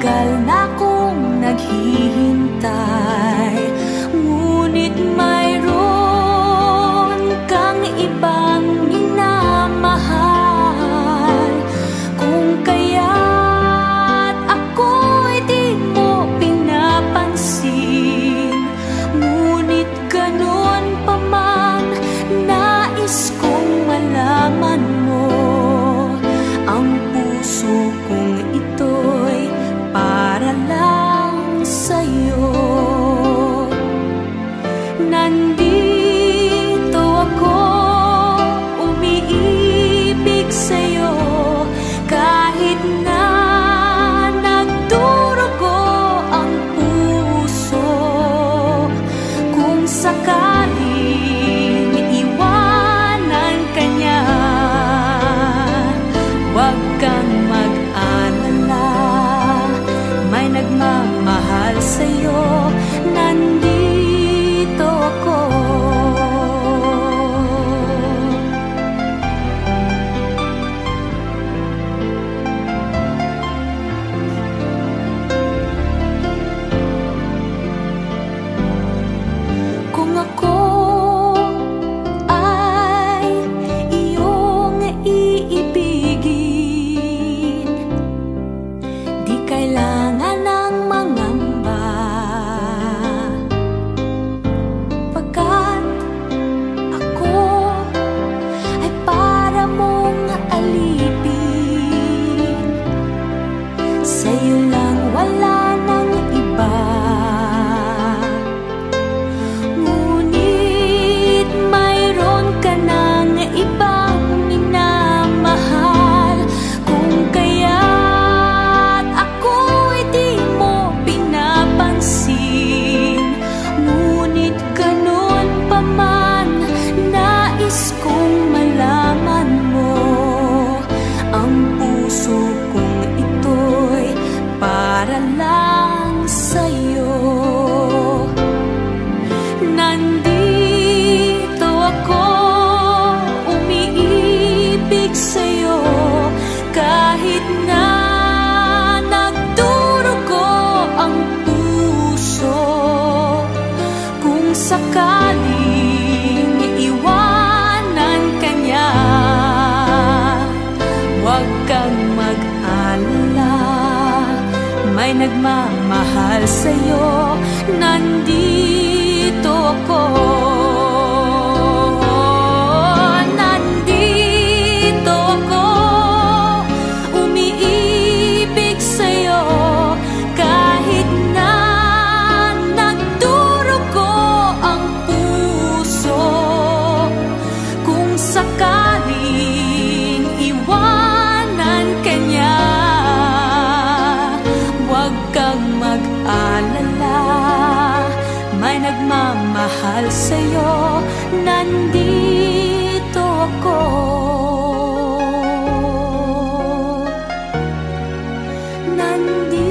Matagal na kong naghihintay, ngunit mayroon kang ibang minamahal. Kung kaya't ako'y di mo pinapansin, ngunit ganun pa man, nais kong malaman mo ang puso kong ito'y para lang sa'yo. Nandito ako, umiibig sa'yo, kahit na nagdurugo ang puso. Kung sakaling iwanan ka niya, huwag kang mag-alala, may nagmamahal sa'yo. Nandito ako. Kung ako ay iyong iibigin, di kailangan ng mangamba, pagkat ako ay para mong alipin. Sa'yo lang, wala nang iba. Ngunit mayroon ka ng ibang minamahal. Kung kaya't ako'y di mo pinapansin, ngunit ganun pa man, nais kong malaman mo ang puso kong ito'y para lang sa'yo. Nandito ako, umiibig sa'yo, kahit na nagdurugo ang puso. Kung sakaling iwanan ka niya, huwag kang mag-alala, may nagmamahal sa'yo. Nandito ako. Nandito ako, umiibig sa'yo, kahit na nagdurugo ang puso. Kung sakaling iwanan ka niya, huwag kang mag-alala, may nagmamahal sa'yo. Nandito ako. Nandito